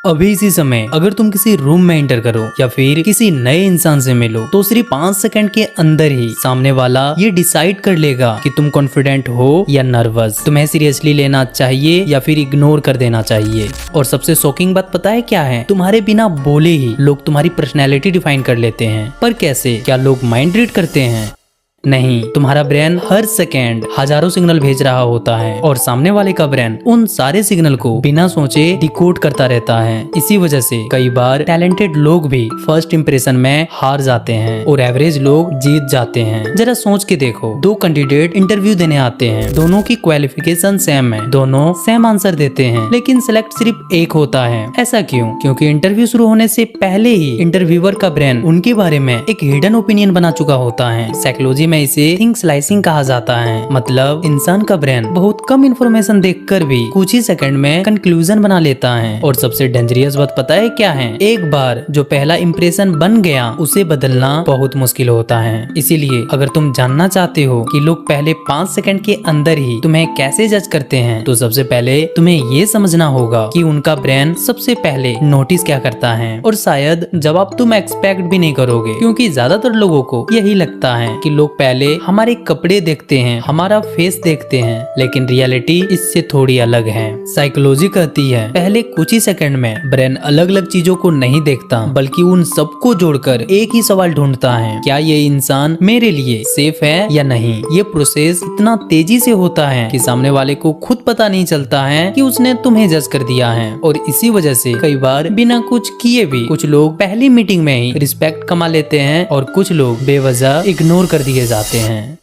अभी इसी समय अगर तुम किसी रूम में एंटर करो या फिर किसी नए इंसान से मिलो तो सिर्फ 5 सेकंड के अंदर ही सामने वाला ये डिसाइड कर लेगा कि तुम कॉन्फिडेंट हो या नर्वस, तुम्हें सीरियसली लेना चाहिए या फिर इग्नोर कर देना चाहिए। और सबसे शॉकिंग बात पता है क्या है? तुम्हारे बिना बोले ही लोग तुम्हारी पर्सनैलिटी डिफाइन कर लेते हैं। पर कैसे? क्या लोग माइंड रीड करते हैं? नहीं, तुम्हारा ब्रेन हर सेकेंड हजारों सिग्नल भेज रहा होता है और सामने वाले का ब्रेन उन सारे सिग्नल को बिना सोचे डिकोड करता रहता है। इसी वजह से कई बार टैलेंटेड लोग भी फर्स्ट इंप्रेशन में हार जाते हैं और एवरेज लोग जीत जाते हैं। जरा सोच के देखो, 2 कैंडिडेट इंटरव्यू देने आते हैं, दोनों की क्वालिफिकेशन सेम है, दोनों सेम आंसर देते हैं, लेकिन सिलेक्ट सिर्फ एक होता है। ऐसा क्यों? क्योंकि इंटरव्यू शुरू होने से पहले ही इंटरव्यूअर का ब्रेन उनके बारे में एक हिडन ओपिनियन बना चुका होता है। साइकोलॉजी में इसे थिंक स्लाइसिंग कहा जाता है। मतलब इंसान का ब्रेन बहुत कम इंफॉर्मेशन देखकर भी कुछ ही सेकंड में कंक्लूजन बना लेता है। और सबसे डेंजरियस बात पता है क्या है? एक बार जो पहला इंप्रेशन बन गया उसे बदलना बहुत मुश्किल होता है। इसीलिए अगर तुम जानना चाहते हो कि लोग पहले 5 सेकंड के अंदर ही तुम्हें कैसे जज करते हैं, तो सबसे पहले तुम्हें ये समझना होगा कि उनका ब्रेन सबसे पहले नोटिस क्या करता है। और शायद जवाब तुम एक्सपेक्ट भी नहीं करोगे, क्योंकि ज्यादातर लोगों को यही लगता है कि लोग पहले हमारे कपड़े देखते हैं, हमारा फेस देखते हैं, लेकिन रियलिटी इससे थोड़ी अलग है। साइकोलॉजी कहती है पहले कुछ ही सेकंड में ब्रेन अलग अलग चीजों को नहीं देखता, बल्कि उन सबको जोड़कर एक ही सवाल ढूंढता है, क्या ये इंसान मेरे लिए सेफ है या नहीं। ये प्रोसेस इतना तेजी से होता है कि सामने वाले को खुद पता नहीं चलता है कि उसने तुम्हें जज कर दिया है। और इसी वजह से कई बार बिना कुछ किए भी कुछ लोग पहली मीटिंग में ही रिस्पेक्ट कमा लेते हैं और कुछ लोग बेवजह इग्नोर कर दिए जाते हैं।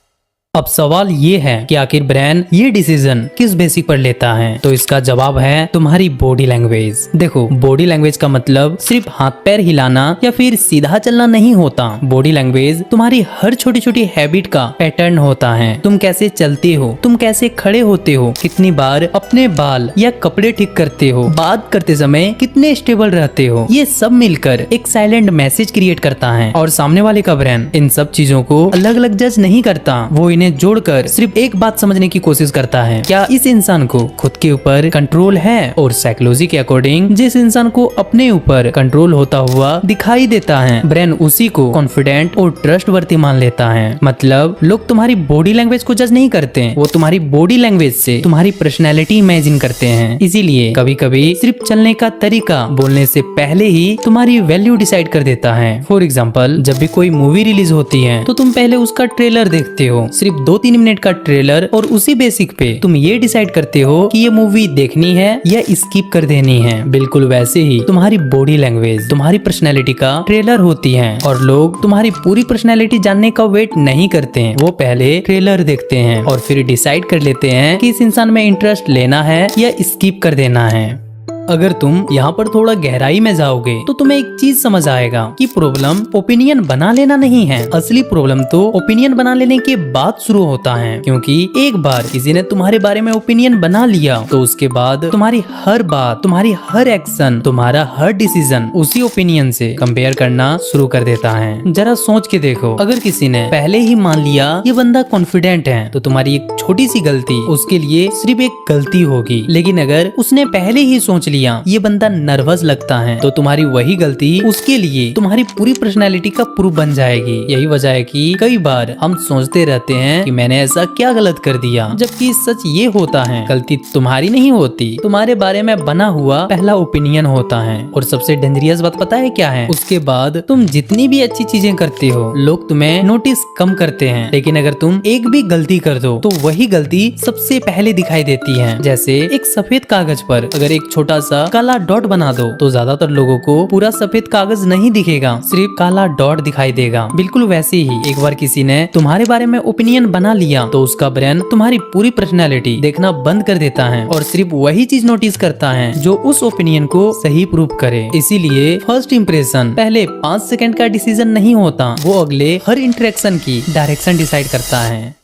अब सवाल ये है कि आखिर ब्रेन ये डिसीजन किस बेसिक पर लेता है? तो इसका जवाब है तुम्हारी बॉडी लैंग्वेज। देखो, बॉडी लैंग्वेज का मतलब सिर्फ हाथ पैर हिलाना या फिर सीधा चलना नहीं होता। बॉडी लैंग्वेज तुम्हारी हर छोटी छोटी हैबिट का पैटर्न होता है। तुम कैसे चलते हो, तुम कैसे खड़े होते हो, कितनी बार अपने बाल या कपड़े ठीक करते हो, बात करते समय कितने स्टेबल रहते हो, ये सब मिलकर एक साइलेंट मैसेज क्रिएट करता है। और सामने वाले का ब्रेन इन सब चीजों को अलग अलग जज नहीं करता, वो इन्हें जोड़कर सिर्फ एक बात समझने की कोशिश करता है, क्या इस इंसान को खुद के ऊपर कंट्रोल है। और साइकोलॉजी के अकॉर्डिंग जिस इंसान को अपने ऊपर कंट्रोल होता हुआ दिखाई देता है, ब्रेन उसी को कॉन्फिडेंट और ट्रस्टवर्दी मान लेता है। मतलब लोग तुम्हारी बॉडी लैंग्वेज को जज नहीं करते, वो तुम्हारी बॉडी लैंग्वेज से तुम्हारी पर्सनैलिटी इमेजिन करते हैं। इसीलिए कभी कभी सिर्फ चलने का तरीका बोलने से पहले ही तुम्हारी वैल्यू डिसाइड कर देता है। फॉर एग्जाम्पल, जब भी कोई मूवी रिलीज होती है तो तुम पहले उसका ट्रेलर देखते हो, सिर्फ 2-3 मिनट का ट्रेलर, और उसी बेसिक पे तुम ये डिसाइड करते हो कि ये मूवी देखनी है या स्किप कर देनी है। बिल्कुल वैसे ही तुम्हारी बॉडी लैंग्वेज तुम्हारी पर्सनैलिटी का ट्रेलर होती है। और लोग तुम्हारी पूरी पर्सनैलिटी जानने का वेट नहीं करते हैं, वो पहले ट्रेलर देखते हैं और फिर डिसाइड कर लेते हैं कि इस इंसान में इंटरेस्ट लेना है या स्किप कर देना है। अगर तुम यहाँ पर थोड़ा गहराई में जाओगे तो तुम्हें एक चीज समझ आएगा कि प्रॉब्लम ओपिनियन बना लेना नहीं है। असली प्रॉब्लम तो ओपिनियन बना लेने के बाद शुरू होता है, क्योंकि एक बार किसी ने तुम्हारे बारे में ओपिनियन बना लिया तो उसके बाद तुम्हारी हर बात, तुम्हारी हर एक्शन, तुम्हारा हर डिसीजन उसी ओपिनियन से कंपेयर करना शुरू कर देता है। जरा सोच के देखो, अगर किसी ने पहले ही मान लिया ये बंदा कॉन्फिडेंट है तो तुम्हारी एक छोटी सी गलती उसके लिए सिर्फ एक गलती होगी। लेकिन अगर उसने पहले ही सोच ये बंदा नर्वस लगता है तो तुम्हारी वही गलती उसके लिए तुम्हारी पूरी पर्सनैलिटी का प्रूफ बन जाएगी। यही वजह है कि कई बार हम सोचते रहते हैं कि मैंने ऐसा क्या गलत कर दिया, जबकि सच ये होता है गलती तुम्हारी नहीं होती, तुम्हारे बारे में बना हुआ पहला ओपिनियन होता है। और सबसे डेंजरियस बात पता है क्या है? उसके बाद तुम जितनी भी अच्छी चीजें करते हो लोग तुम्हें नोटिस कम करते हैं, लेकिन अगर तुम एक भी गलती कर दो तो वही गलती सबसे पहले दिखाई देती है। जैसे एक सफेद कागज पर अगर एक छोटा सा काला डॉट बना दो तो ज्यादातर लोगों को पूरा सफेद कागज नहीं दिखेगा, सिर्फ काला डॉट दिखाई देगा। बिल्कुल वैसे ही एक बार किसी ने तुम्हारे बारे में ओपिनियन बना लिया तो उसका ब्रेन तुम्हारी पूरी पर्सनैलिटी देखना बंद कर देता है और सिर्फ वही चीज नोटिस करता है जो उस ओपिनियन को सही प्रूव करे। इसीलिए फर्स्ट इंप्रेशन पहले 5 सेकंड का डिसीजन नहीं होता, वो अगले हर इंटरेक्शन की डायरेक्शन डिसाइड करता है।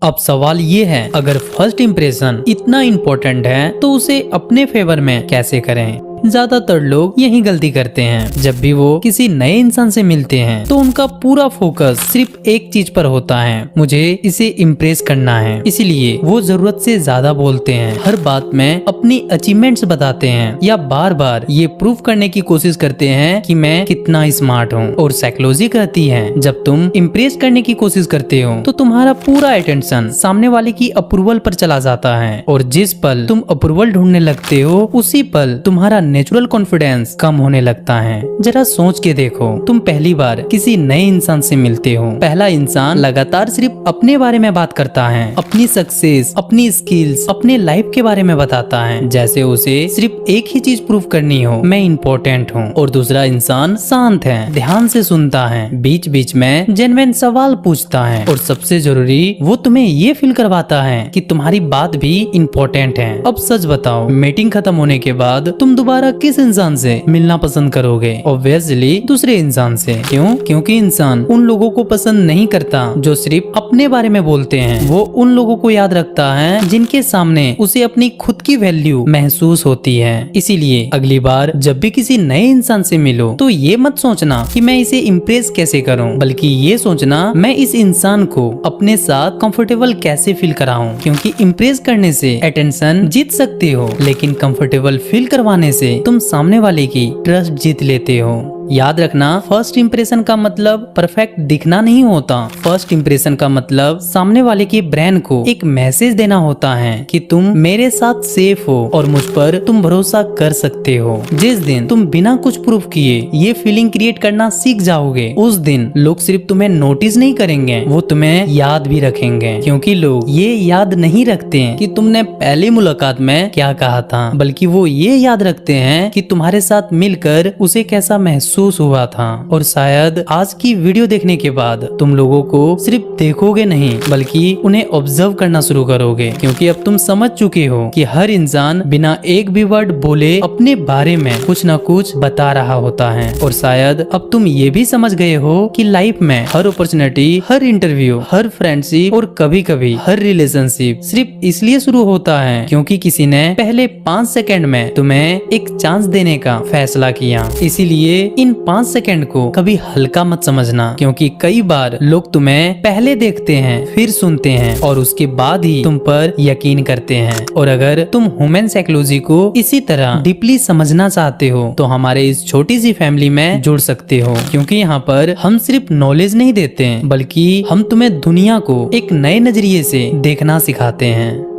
अब सवाल ये है, अगर फर्स्ट इंप्रेशन इतना इम्पोर्टेंट है तो उसे अपने फेवर में कैसे करें? ज्यादातर लोग यही गलती करते हैं। जब भी वो किसी नए इंसान से मिलते हैं तो उनका पूरा फोकस सिर्फ एक चीज पर होता है, मुझे इसे इम्प्रेस करना है। इसीलिए वो जरूरत से ज्यादा बोलते हैं, हर बात में अपनी अचीवमेंट्स बताते हैं या बार बार ये प्रूव करने की कोशिश करते हैं कि मैं कितना स्मार्ट हूँ। और साइकोलॉजी कहती है जब तुम इम्प्रेस करने की कोशिश करते हो तो तुम्हारा पूरा अटेंशन सामने वाले की अप्रूवल पर चला जाता है, और जिस पल तुम अप्रूवल ढूंढने लगते हो उसी पल तुम्हारा नेचुरल कॉन्फिडेंस कम होने लगता है। जरा सोच के देखो, तुम पहली बार किसी नए इंसान से मिलते हो, पहला इंसान लगातार सिर्फ अपने बारे में बात करता है, अपनी सक्सेस, अपनी स्किल्स, अपने लाइफ के बारे में बताता है, जैसे उसे सिर्फ एक ही चीज प्रूव करनी हो, मैं इम्पोर्टेंट हूँ। और दूसरा इंसान शांत है, ध्यान से सुनता है, बीच बीच में जेन्युइन सवाल पूछता है, और सबसे जरूरी वो तुम्हें ये फील करवाता है कि तुम्हारी बात भी इम्पोर्टेंट है। अब सच बताओ, मीटिंग खत्म होने के बाद तुम दोबारा किस इंसान से मिलना पसंद करोगे? ऑब्वियसली दूसरे इंसान से। क्यों? क्योंकि इंसान उन लोगों को पसंद नहीं करता जो सिर्फ अपने बारे में बोलते हैं, वो उन लोगों को याद रखता है जिनके सामने उसे अपनी खुद की वैल्यू महसूस होती है। इसीलिए अगली बार जब भी किसी नए इंसान से मिलो तो ये मत सोचना कि मैं इसे इम्प्रेस कैसे करूं, बल्कि ये सोचना मैं इस इंसान को अपने साथ कंफर्टेबल कैसे फील कराऊं। क्योंकि इम्प्रेस करने से अटेंशन जीत सकते हो, लेकिन कंफर्टेबल फील करवाने से तुम सामने वाले की ट्रस्ट जीत लेते हो। याद रखना, फर्स्ट इंप्रेशन का मतलब परफेक्ट दिखना नहीं होता। फर्स्ट इंप्रेशन का मतलब सामने वाले के ब्रेन को एक मैसेज देना होता है कि तुम मेरे साथ सेफ हो और मुझ पर तुम भरोसा कर सकते हो। जिस दिन तुम बिना कुछ प्रूफ किए ये फीलिंग क्रिएट करना सीख जाओगे, उस दिन लोग सिर्फ तुम्हें नोटिस नहीं करेंगे, वो तुम्हें याद भी रखेंगे। क्योंकि लोग ये याद नहीं रखते हैं कि तुमने पहली मुलाकात में क्या कहा था, बल्कि वो ये याद रखते हैं कि तुम्हारे साथ मिलकर उसे कैसा महसूस हुआ था। और शायद आज की वीडियो देखने के बाद तुम लोगों को सिर्फ देखोगे नहीं, बल्कि उन्हें ऑब्जर्व करना शुरू करोगे, क्योंकि अब तुम समझ चुके हो कि हर इंसान बिना एक भी वर्ड बोले अपने बारे में कुछ न कुछ बता रहा होता है। और शायद अब तुम ये भी समझ गए हो कि लाइफ में हर अपॉर्चुनिटी, हर इंटरव्यू, हर फ्रेंडशिप और कभी कभी हर रिलेशनशिप सिर्फ इसलिए शुरू होता है क्योंकि किसी ने पहले 5 सेकंड में तुम्हें एक चांस देने का फैसला किया। इसीलिए इन 5 सेकंड को कभी हल्का मत समझना, क्योंकि कई बार लोग तुम्हें पहले देखते हैं, फिर सुनते हैं और उसके बाद ही तुम पर यकीन करते हैं। और अगर तुम ह्यूमन साइकोलॉजी को इसी तरह डीपली समझना चाहते हो तो हमारे इस छोटी सी फैमिली में जुड़ सकते हो, क्योंकि यहाँ पर हम सिर्फ नॉलेज नहीं देते हैं, बल्कि हम तुम्हें दुनिया को एक नए नजरिए से देखना सिखाते हैं।